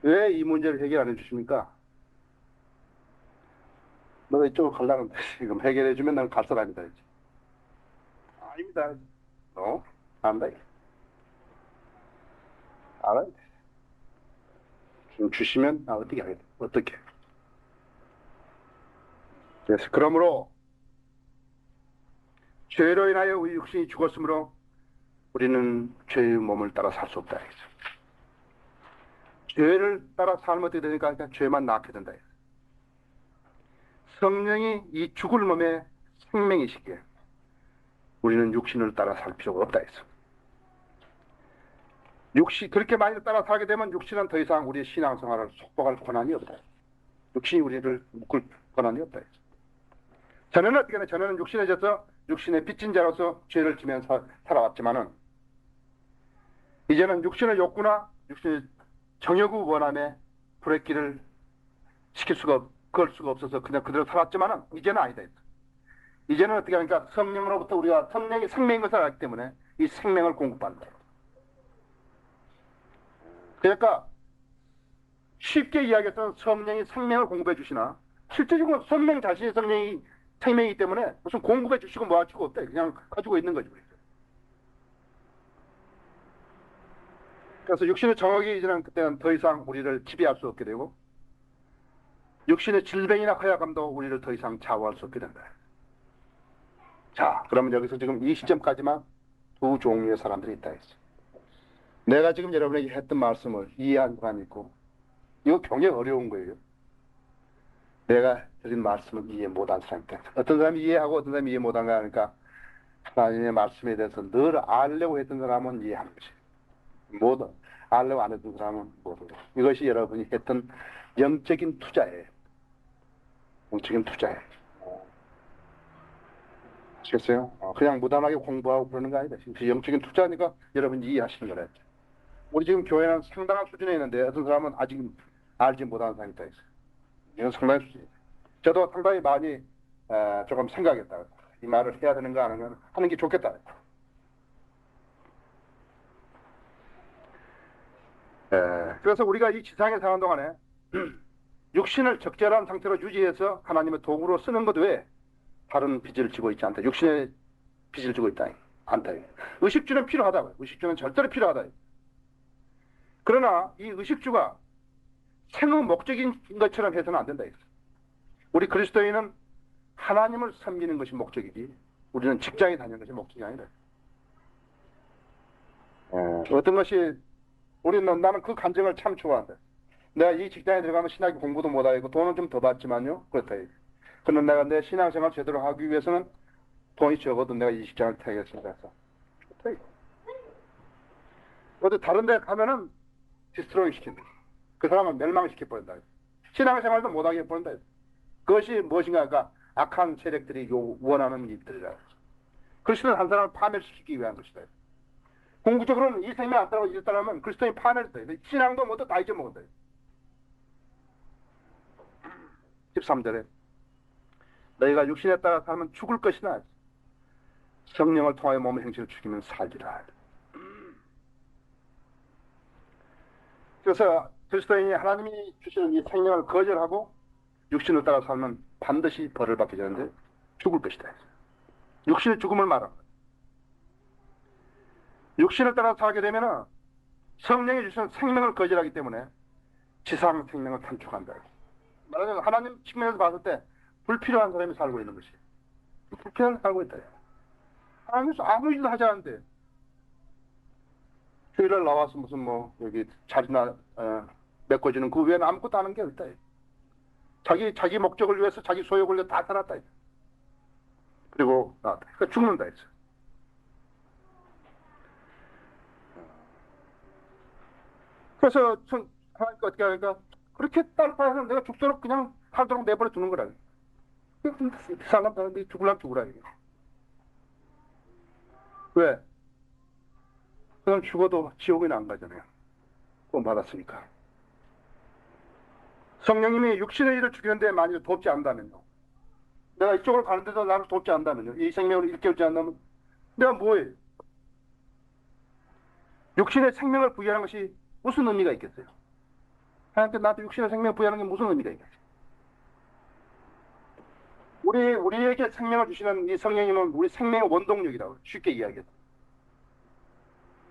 왜 이 문제를 해결 안 해주십니까? 너가 이쪽으로 가려는데 지금 해결해주면 난 갈 사람이다. 이제. 아닙니다. 안다. 알아야 돼. 좀 주시면 어떻게 하겠다. 어떻게. 그래서 그러므로 죄로 인하여 우리 육신이 죽었으므로 우리는 죄의 몸을 따라 살 수 없다. 죄를 따라 살면 어떻게 되니까 그냥 죄만 낳게 된다. 성령이 이 죽을 몸에 생명이시기에 우리는 육신을 따라 살 필요가 없다 했어. 그렇게 많이 따라 살게 되면 육신은 더 이상 우리의 신앙생활을 속박할 권한이 없다. 육신이 우리를 묶을 권한이 없다 했어. 전에는 어떻게 하냐? 전에는 육신에 져서 육신의 빚진 자로서 죄를 지면서 살아왔지만은 이제는 육신의 욕구나 육신의 정욕의 원함에 브레이크를 걸 수가 없어서 그냥 그대로 살았지만은 이제는 아니다. 이제는 어떻게 하니까 성령으로부터 우리가 성령이 생명인 것을 알기 때문에 이 생명을 공급한다. 그러니까 쉽게 이야기해서 성령이 생명을 공급해 주시나 실제적으로 성령 자신의 생명이기 때문에 무슨 공급해 주시고 뭐 하시고 없다. 그냥 가지고 있는 거죠. 그래서 육신의 정욕이 이제는 그때는 더 이상 우리를 지배할 수 없게 되고 육신의 질병이나 허약감도 우리를 더 이상 좌우할 수 없게 된다. 자, 그러면 여기서 지금 이 시점까지만 두 종류의 사람들이 있다 했어. 내가 지금 여러분에게 했던 말씀을 이해한 사람이 있고 이거 굉장히 어려운 거예요. 내가 드린 말씀을 이해 못한 사람이 있다. 어떤 사람이 이해하고 어떤 사람이 이해 못한가 하니까 하나님의 말씀에 대해서 늘 알려고 했던 사람은 이해하는 것이 모든 알려고 안 했던 사람은 모르고 이것이 여러분이 했던 영적인 투자예요. 영적인 투자예요. 아시겠어요? 그냥 무단하게 공부하고 그러는 거 아니다. 영적인 투자니까 여러분이 이해하시는 거라. 우리 지금 교회는 상당한 수준에 있는데 어떤 사람은 아직 알지 못하는 사람이 있다. 이건 상당한 수준이에요. 저도 상당히 많이 조금 생각했다. 이 말을 해야 되는가 하는 게 좋겠다. 그래서 우리가 이 지상에 사는 동안에 육신을 적절한 상태로 유지해서 하나님의 도구로 쓰는 것 외에 다른 빚을 지고 있지 않다. 육신의 빚을 지고 있다. 않다. 의식주는 필요하다. 의식주는 절대로 필요하다. 그러나 이 의식주가 생의 목적인 것처럼 해서는 안 된다. 우리 그리스도인은 하나님을 섬기는 것이 목적이지 우리는 직장에 다니는 것이 목적이 아니다. 어떤 것이 나는 그 간증을 참 좋아한다. 내가 이 직장에 들어가면 신학교 공부도 못하고 돈은 좀 더 받지만요. 그렇다. 그러나 내가 내 신앙생활 제대로 하기 위해서는 돈이 적어도 내가 이 직장을 택했습니다. 좋다. 어디 다른 데 가면은 디스트로이 시킨다. 그 사람을 멸망시켜버린다. 신앙생활도 못하게 해버린다. 그것이 무엇인가 하니까 악한 세력들이 원하는 일들이라. 그리스도는 한 사람을 파멸시키기 위한 것이다. 궁극적으로는 이 생명 안 따라고 일 따라하면 그리스도인이 파멸했다. 신앙도 모두 다 잊어먹었다. 13절에 너희가 육신에 따라 살면 죽을 것이나 성령을 통하여 몸의 행실을 죽이면 살리라. 그래서 그리스도인이 하나님이 주시는 이 생명을 거절하고 육신을 따라 살면 반드시 벌을 받게 되는데 죽을 것이다. 육신의 죽음을 말합니다. 육신을 따라 살게 되면 성령이 주시는 생명을 거절하기 때문에 지상 생명을 탄축한다. 말하자면 하나님 측면에서 봤을 때 불필요한 사람이 살고 있는 것이 불필요한 사람이 살고 있다. 하나님께서 아무 일도 하지 않는데 주일날 나와서 무슨 여기 자리나 메꿔주는 그 외에는 아무것도 하는 게 없다. 자기 목적을 위해서 자기 소욕을 위해서 다 살았다. 그리고 그러니까 죽는다 했어. 그래서 하나님께 어떻게 하니까 그렇게 딸파해서 내가 죽도록 그냥 살도록 내버려 두는 거라. 사람 사람들이 죽으려면 죽으라. 왜? 그럼 죽어도 지옥에는 안 가잖아요. 구원 받았으니까. 성령님이 육신의 일을 죽이는데 만일 돕지 않는다면요. 내가 이쪽으로 가는데도 나를 돕지 않는다면요. 이 생명을 일깨우지 않는다면 내가 뭐해? 육신의 생명을 부여하는 것이 무슨 의미가 있겠어요? 하나님께 나한테 육신의 생명을 부여하는 게 무슨 의미가 있겠어요? 우리에게 생명을 주시는 이 성령님은 우리 생명의 원동력이라고 쉽게 이야기해요.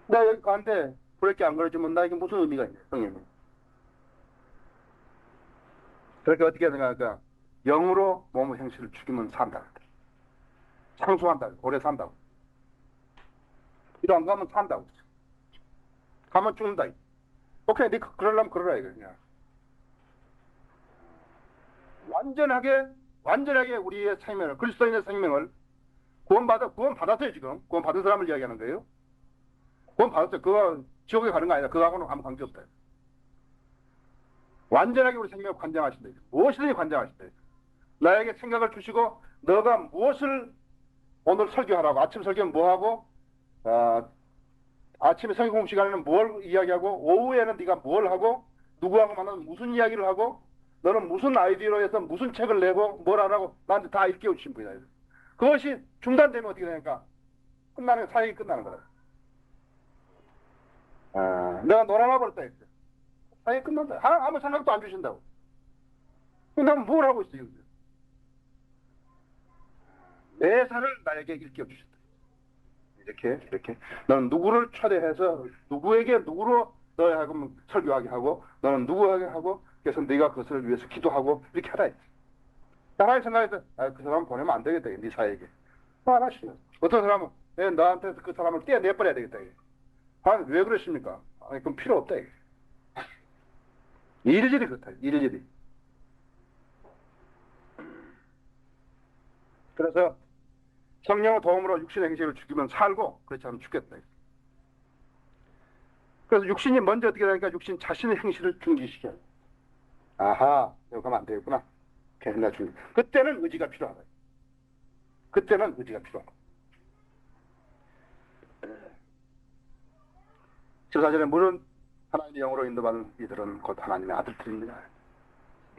내가 여기 가는데 브레이크 안 걸어주면 나에게 무슨 의미가 있냐, 성령님. 그러니까 어떻게 생각할까? 영으로 몸의 형식을 죽이면 산다. 상수한다. 오래 산다고. 이로 안 가면 산다고. 가면 죽는다. 오케이, 네 그러려면 그러라 이거 그냥. 완전하게 우리의 생명을, 그리스도인의 생명을 구원 받았어요 지금. 구원 받은 사람을 이야기하는 거예요. 구원 받았어요. 그거 지옥에 가는 거 아니다. 그거하고는 아무 관계 없다. 완전하게 우리 생명을 관장하신다. 무엇이든지 관장하신다. 나에게 생각을 주시고 너가 무엇을 오늘 설교하라고, 아침 설교는 뭐하고 아침에 성경 공부 시간에는 뭘 이야기하고 오후에는 네가 뭘 하고 누구하고 만나면 무슨 이야기를 하고 너는 무슨 아이디어로 해서 무슨 책을 내고 뭘 하라고 나한테 다 일깨워 주신 분이다. 그것이 중단되면 어떻게 되니까 사역이 끝나는 거다. 내가 놀아나 버렸다 했어. 사역이 끝난다. 아무 생각도 안 주신다고. 그럼 뭘 하고 있어요? 매사를 나에게 일깨워 주신다. 이렇게 너는 누구를 초대해서 누구로 너에 하고 설교하게 하고 너는 누구에게 하고 그래서 네가 그것을 위해서 기도하고 이렇게 하라 했지. 하나님 생각해서 그 사람 보내면 안 되겠다. 네 사에게 안 하시네. 어떤 사람은 너한테 그 사람을 떼어내버려야 되겠다. 왜 그러십니까? 그럼 필요 없다. 일일이 그렇다. 일일이. 그래서 성령의 도움으로 육신의 행실을 죽이면 살고 그렇지 않으면 죽겠다. 그래서 육신이 먼저 어떻게 되니까 육신 자신의 행실을 중지시켜요. 아하, 여기 가면 안 되겠구나. 괜히 중지. 그때는 의지가 필요하다. 그때는 의지가 필요하다. 14절에 물은 하나님의 영으로 인도받는 이들은 곧 하나님의 아들들입니다.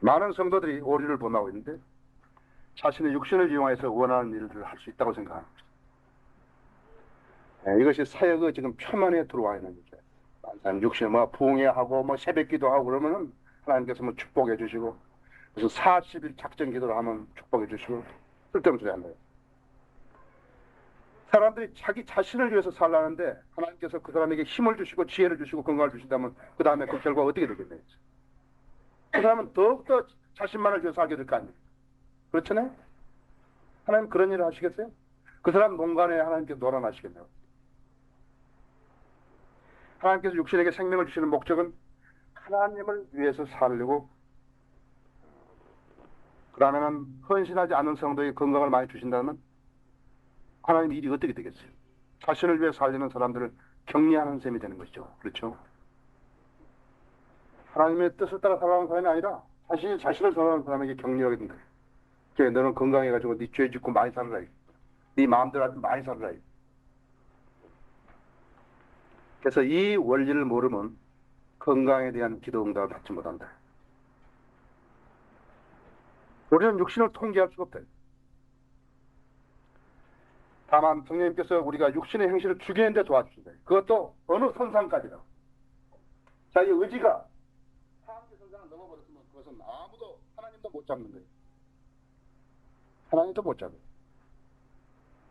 많은 성도들이 오류를 범하고 있는데 자신의 육신을 이용해서 원하는 일들을 할 수 있다고 생각합니다. 이것이 사역의 지금 표면에 들어와 있는 거죠. 육신 부흥회하고 새벽기도 하고 그러면은 하나님께서 축복해 주시고 무슨 40일 작전 기도를 하면 축복해 주시고 쓸데없는 소리 한다. 사람들이 자기 자신을 위해서 살라는데 하나님께서 그 사람에게 힘을 주시고 지혜를 주시고 건강을 주신다면 그 다음에 그 결과가 어떻게 되겠네요. 그 사람은 더욱더 자신만을 위해서 살게 될 거 아니에요. 그렇잖아요. 하나님 그런 일을 하시겠어요? 그 사람 농간에 하나님께서 놀아나시겠네요. 하나님께서 육신에게 생명을 주시는 목적은 하나님을 위해서 살려고, 그러면은 헌신하지 않는 성도에게 건강을 많이 주신다면 하나님 일이 어떻게 되겠어요? 자신을 위해 살리는 사람들을 격려하는 셈이 되는 것이죠. 그렇죠? 하나님의 뜻을 따라 살아가는 사람이 아니라 자신이 자신을 사랑하는 사람에게 격려하게 된다. 그래, 너는 건강해가지고 네 죄 짓고 많이 살아라. 네 마음대로 하지 많이 살아라. 그래서 이 원리를 모르면 건강에 대한 기도 응답을 받지 못한다. 우리는 육신을 통제할 수가 없다. 다만 성령님께서 우리가 육신의 행실을 죽이는 데 도와주신다. 그것도 어느 선상까지나. 자기 의지가 하나님의 선상을 넘어버렸으면 그것은 아무도, 하나님도 못 잡는 거예요. 하나님도 못 잡아요.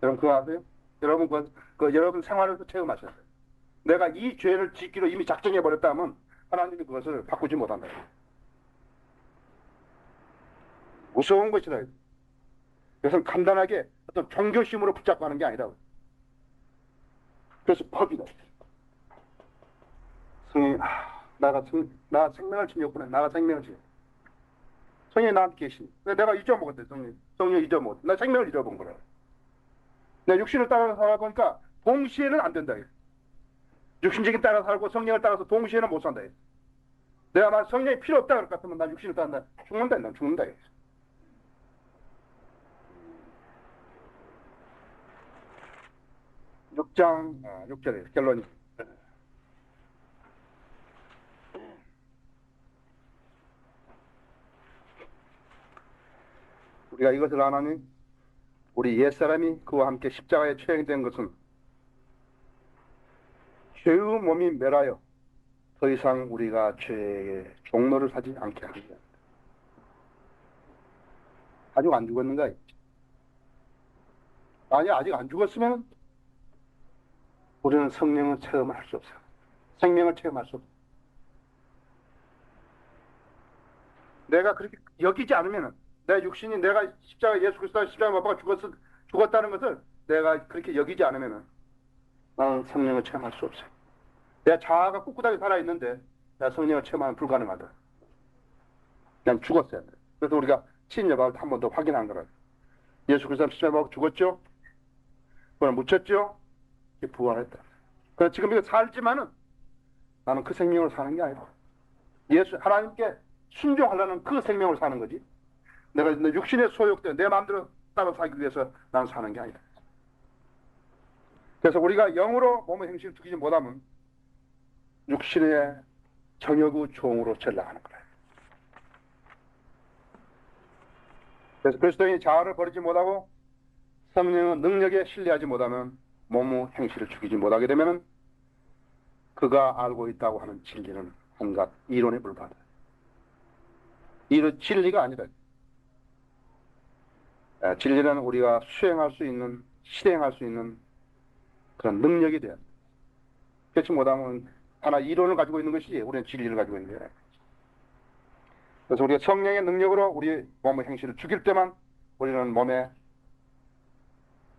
여러분 그거 아세요? 여러분 여러분 생활에서 체험하셔야 돼요. 내가 이 죄를 짓기로 이미 작정해버렸다면 하나님이 그것을 바꾸지 못한다. 무서운 것이다. 그것은 간단하게 어떤 종교심으로 붙잡고 하는 게 아니라. 그래서 법이다. 성령이, 나 생명을 지녔구나. 나가 생명을 지녔. 성령이 나한테 계시니. 내가 잊어먹었대, 성령이 잊어먹었대. 나 생명을 잃어본 거라. 내 육신을 따라 살아보니까 동시에는 안 된다. 육신적인 따라 살고 성령을 따라서 동시에는 못 산다. 내가 만약 성령이 필요 없다 그럴 것 같으면 난 육신을 따른다. 죽는다. 난 죽는다. 6절에 결론이. 우리가 이것을 안 하니 우리 옛사람이 그와 함께 십자가에 처형된 것은 죄의 몸이 멸하여 더 이상 우리가 죄의 종로를 사지 않게 합니다. 아직 안 죽었는가? 아니, 아직 안 죽었으면 우리는 성령을 체험할 수 없어요. 생명을 체험할 수 없어요. 내가 그렇게 여기지 않으면, 내 육신이 내가 예수 그리스도의 십자가에 못 박아 죽었다는 것을 내가 그렇게 여기지 않으면 나는 성령을 체험할 수 없어요. 내 자아가 꿋꿋하게 살아있는데 내가 성령을 체험하면 불가능하다. 그냥 죽었어야 돼. 그래서 우리가 친여박을 한 번 더 확인한 거라. 예수 그리스도 십자가에 못 박아 죽었죠? 그걸 묻혔죠? 부활했다. 그래서 지금 이거 살지만은 나는 그 생명을 사는 게 아니라 하나님께 순종하려는 그 생명을 사는 거지. 내가 내 육신의 소욕 때문에 내 마음대로 따라 살기 위해서 나는 사는 게 아니다. 그래서 우리가 영으로 몸의 행실을 죽이지 못하면 육신의 정욕의 종으로 전락하는 거예요. 그래서 그리스도인이 자아를 버리지 못하고 성령의 능력에 신뢰하지 못하면 몸의 행실을 죽이지 못하게 되면 그가 알고 있다고 하는 진리는 한갓 이론에 불과하다. 이 진리가 아니다. 진리는 우리가 수행할 수 있는, 실행할 수 있는 그런 능력이 돼야 돼. 그렇지 못하면 하나 이론을 가지고 있는 것이지 우리는 진리를 가지고 있는 거야. 그래서 우리가 성령의 능력으로 우리 몸의 행실을 죽일 때만 우리는 몸에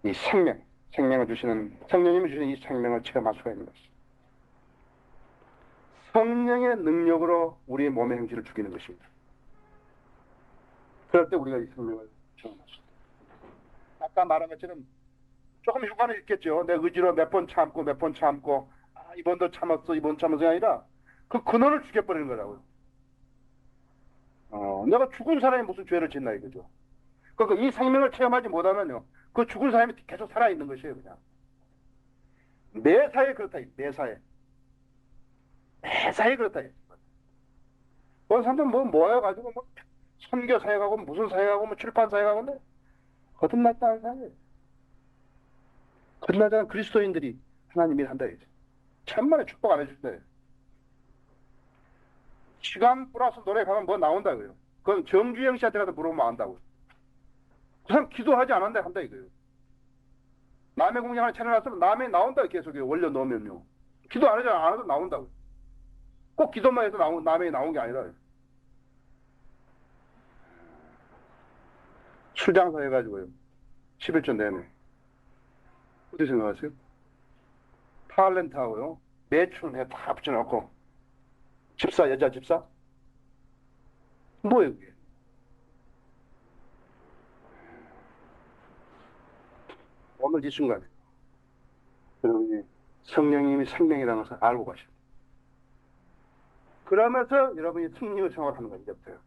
이 생명을 주시는, 성령님이 주시는 이 생명을 체험할 수가 있는 것입니다. 성령의 능력으로 우리의 몸의 행실을 죽이는 것입니다. 그럴 때 우리가 이 생명을 체험할 수 있습니다. 아까 말한 것처럼 조금 휴가는 있겠죠. 내 의지로 몇 번 참고 이번도 참았어 이번 참았어가 아니라 그 근원을 죽여버리는 거라고요. 내가 죽은 사람이 무슨 죄를 짓나 이거죠. 그러니까 이 생명을 체험하지 못하면요, 그 죽은 사람이 계속 살아있는 것이에요. 그냥 매사에 그렇다. 매사에 그렇다. 어느 사람들 모여가지고 선교 사역하고 무슨 사역하고 출판 사역하고 거듭났다는 사람이에요. 거듭나자는 그리스도인들이 하나님이 한다 이제. 천만에 축복 안 해준다. 시간 플러스 노래 가면 뭐 나온다고요. 그건 정주영 씨한테 가서 물어보면 안다고. 그 사람 기도하지 않았는데 한다 이거예요. 남의 공양을 차려놨으면 남의 나온다 계속 올려 놓으면요. 기도 안 하잖아. 안 해도 나온다고. 꼭 기도만 해도 남의 나온 게 아니라. 술장사 해가지고요. 11조 내내. 어떻게 생각하세요? 탤런트하고요. 매출 다 붙여놓고. 집사, 여자 집사? 뭐예요, 그게? 오늘 이 순간에 여러분이 성령님이 생명이라는 것을 알고 가셔야 돼요. 그러면서 여러분이 승리의 생활을 하는 거예요, 이제부터요.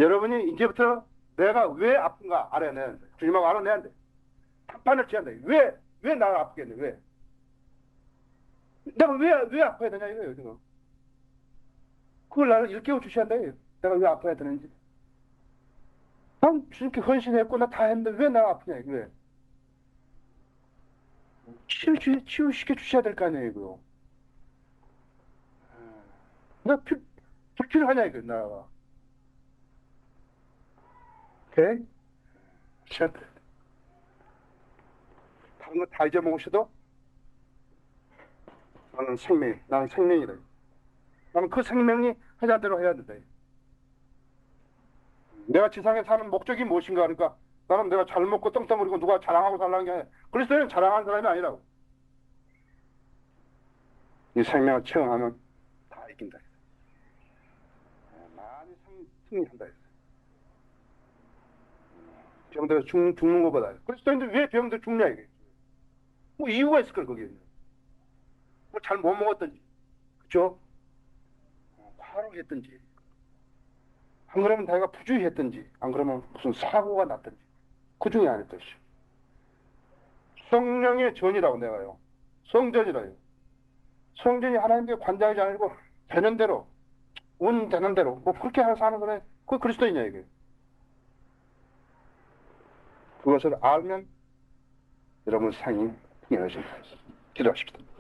여러분이 이제부터 내가 왜 아픈가 알아내야 돼. 주님하고 알아내야 돼. 판판을 지어야 돼. 왜 나를 아프게 했냐, 왜? 내가 왜 아파야 되냐, 이거예요, 지금. 그걸 나를 일깨워 주셔야 돼요. 내가 왜 아파야 되는지. 난 주님께 헌신했고, 나 다 했는데 왜 내가 아프냐, 왜? 치유시켜 주셔야 될 거 아니에요, 이거. 나 불필요하냐, 이거, 나가. 오케이? 자, 다른 거 다 잊어먹으셔도 나는 생명이다. 나는 그 생명이 하자대로 해야 된다. 내가 지상에 사는 목적이 무엇인가 하니까 나는 내가 잘 먹고 떵떵거리고 누가 자랑하고 살라는 게 아니라 그리스도는 자랑하는 사람이 아니라고. 이 생명을 체험하면 다 이긴다. 많이 승리한다. 병들어 죽는 것보다. 그리스도인들 왜 병들어 죽냐 이게. 뭐 이유가 있을 걸 거기에. 뭐 잘 못 먹었든지, 그죠? 과로했든지, 안 그러면 자기가 부주의했든지, 안 그러면 무슨 사고가 났든지, 그 중에 하나일 것이요. 성령의 전이라고 내가요. 성전이라요. 성전이 하나님께 관장이 아니고 되는 대로, 운 되는 대로, 뭐 그렇게 사는 거네. 그게 그리스도이냐 이게. 그것을 알면 여러분 생이 풍요해집니다. 기도하십시다.